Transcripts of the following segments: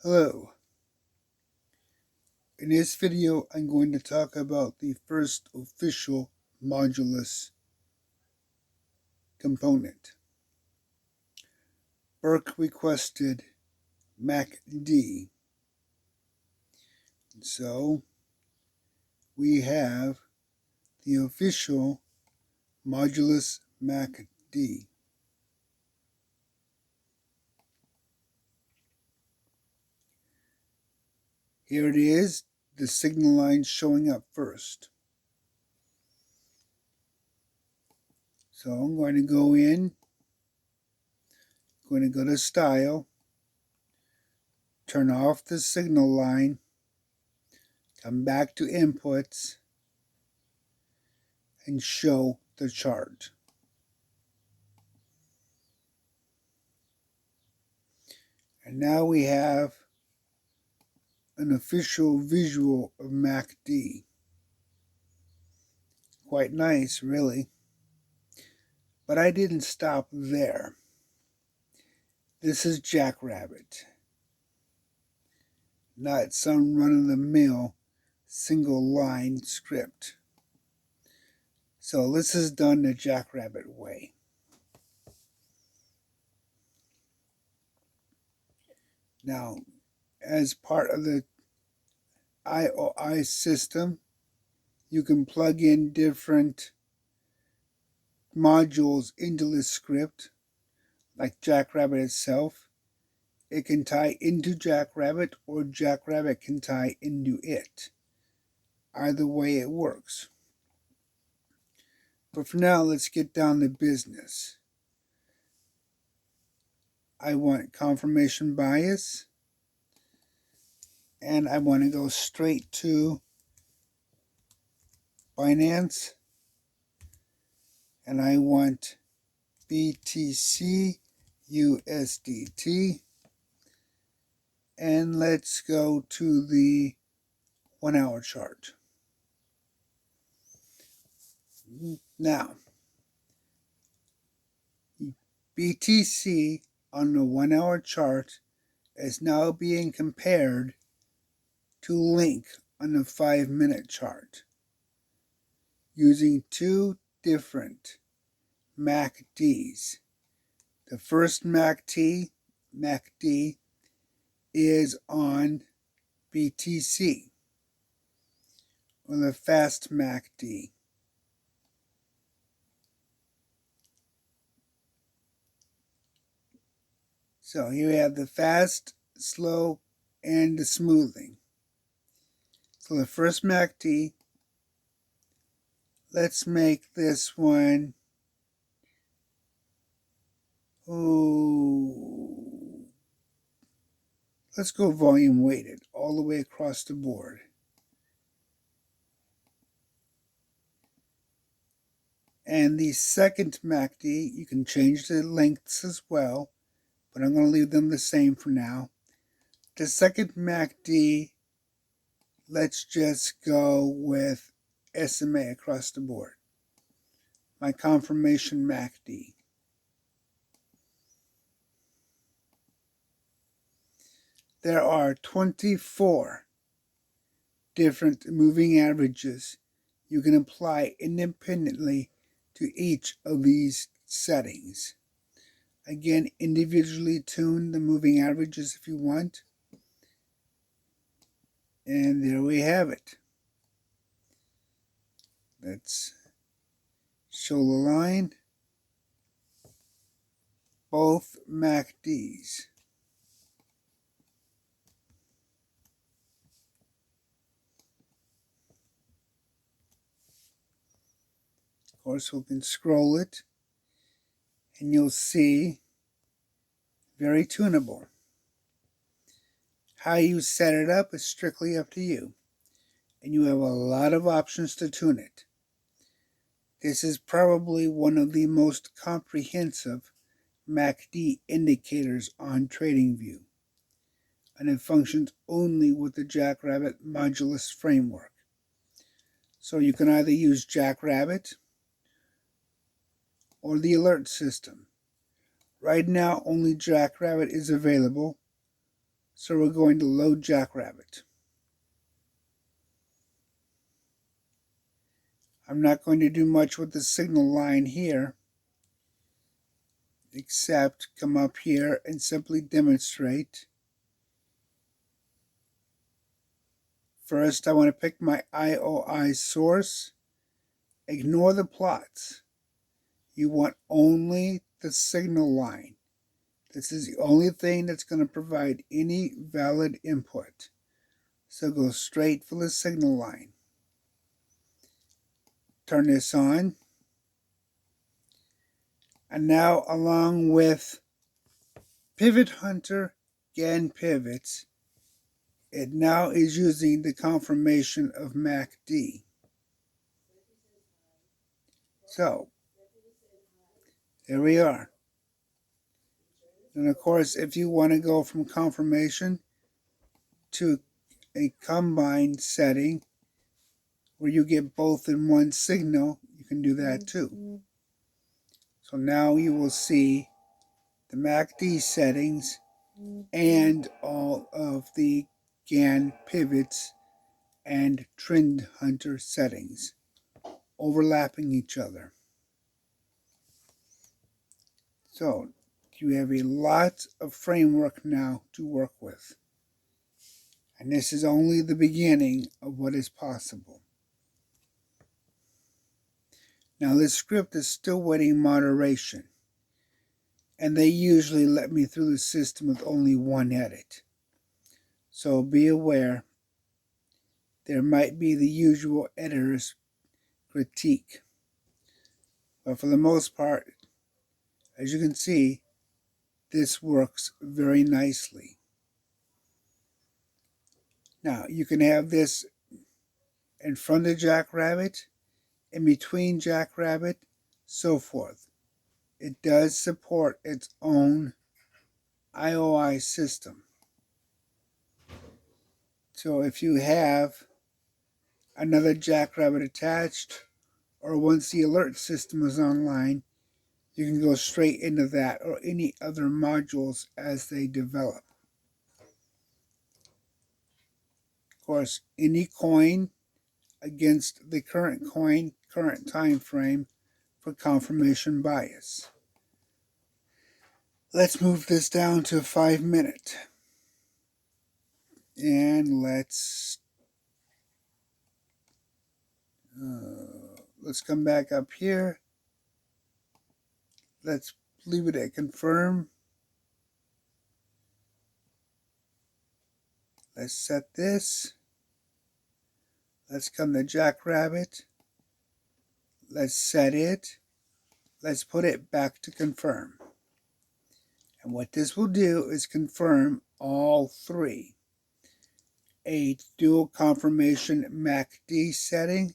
Hello. In this video, I'm going to talk about the first official modulus component. Burke requested MACD. So we have the official modulus MACD. Here it is, the signal line showing up first. So I'm going to go in, going to go to Style, turn off the signal line, come back to Inputs, and show the chart. And now we have an official visual of MACD. Quite nice, really. But I didn't stop there. This is Jackrabbit, not some run-of-the-mill single-line script. So this is done the Jackrabbit way. Now, as part of the IOI system, you can plug in different modules into this script, like Jackrabbit itself. It can tie into Jackrabbit, or Jackrabbit can tie into it. Either way it works. But for now, let's get down to business. I want confirmation bias, and I want to go straight to Binance, and I want BTC USDT, and let's go to the 1 hour chart. Now, BTC on the 1 hour chart is now being compared to Link on the 5-minute chart using two different MACDs. The first MACD is on BTC, or the fast MACD. So here we have the fast, slow, and the smoothing. So the first MACD, let's make this one, let's go volume weighted all the way across the board. And the second MACD, you can change the lengths as well, but I'm going to leave them the same for now. The second MACD, let's just go with SMA across the board. My confirmation MACD. There are 24 different moving averages you can apply independently to each of these settings. Again, individually tune the moving averages if you want. And there we have it. Let's show the line. Both MACDs. Of course, we can scroll it, and you'll see very tunable. How you set it up is strictly up to you, and you have a lot of options to tune it. This is probably one of the most comprehensive MACD indicators on TradingView, and it functions only with the Jackrabbit modulus framework. So you can either use Jackrabbit or the alert system. Right now, only Jackrabbit is available, So we're going to load Jackrabbit. I'm not going to do much with the signal line here, except come up here and simply demonstrate. First, I want to pick my IOI source. Ignore the plots. You want only the signal line. This is the only thing that's going to provide any valid input. So go straight for the signal line. Turn this on. And now, along with Pivot Hunter GAN pivots, it now is using the confirmation of MACD. So, there we are. And of course, if you want to go from confirmation to a combined setting where you get both in one signal, you can do that too. So now you will see the MACD settings and all of the GAN pivots and Trend Hunter settings overlapping each other. So you have a lot of framework now to work with. And this is only the beginning of what is possible. Now this script is still waiting moderation, and they usually let me through the system with only one edit. So be aware, there might be the usual editor's critique. But for the most part, as you can see, this works very nicely. Now, you can have this in front of Jackrabbit, in between Jackrabbit, so forth. It does support its own IOI system. So if you have another Jackrabbit attached, or once the alert system is online, you can go straight into that or any other modules as they develop. Of course, any coin against the current coin, current time frame for confirmation bias. Let's move this down to 5 minutes. And let's come back up here. Let's leave it at confirm. Let's set this. Let's come to Jackrabbit. Let's set it. Let's put it back to confirm. And what this will do is confirm all three. A dual confirmation MACD setting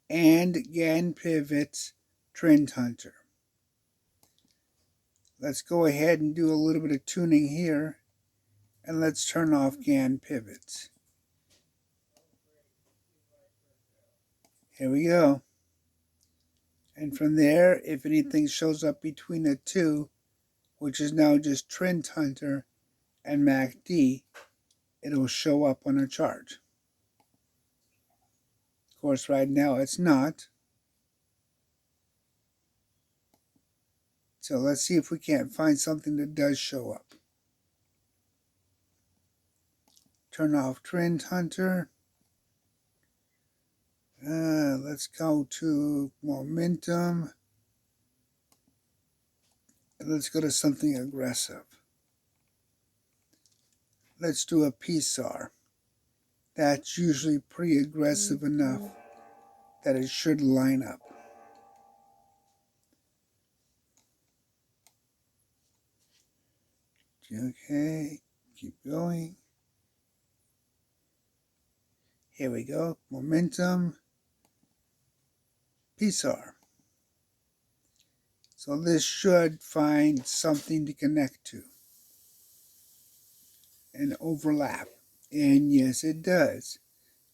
and GAN pivots Trend Hunter. Let's go ahead and do a little bit of tuning here, and let's turn off GAN pivots. Here we go. And from there, if anything shows up between the two, which is now just Trend Hunter and MACD, it'll show up on a chart. Of course, right now it's not. So let's see if we can't find something that does show up. Turn off Trend Hunter. Let's go to momentum. And let's go to something aggressive. Let's do a PSAR. That's usually pretty aggressive enough that it should line up. Okay, keep going. Here we go, momentum, PSAR. So this should find something to connect to and overlap. And yes, it does.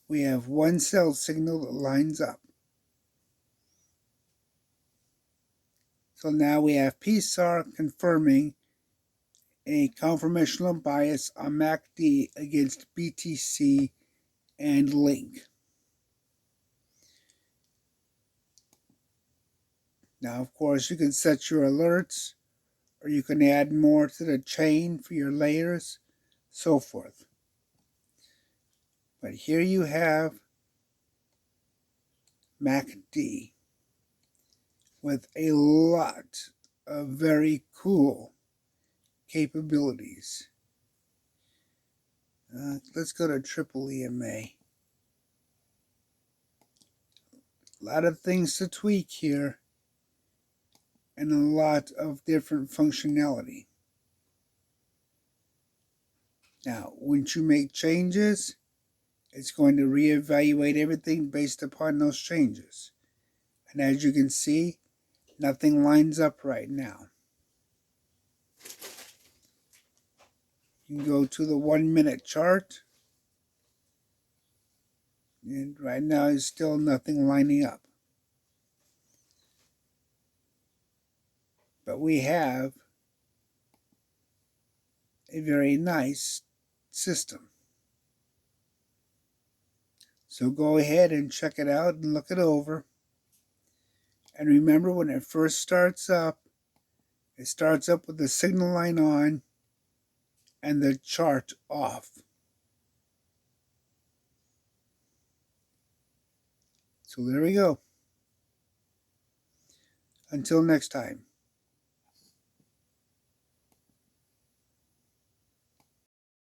We have one cell signal that lines up. So now we have PSAR confirming a conformational bias on MACD against BTC and Link. Now, of course, you can set your alerts, or you can add more to the chain for your layers, so forth. But here you have MACD with a lot of very cool capabilities. Let's go to triple EMA. A lot of things to tweak here, and a lot of different functionality. Now, once you make changes, it's going to reevaluate everything based upon those changes. And as you can see, nothing lines up right now. You can go to the 1 minute chart, and right now is still nothing lining up. But we have a very nice system. So go ahead and check it out and look it over. And remember, when it first starts up, it starts up with the signal line on and the chart off. So there we go. Until next time.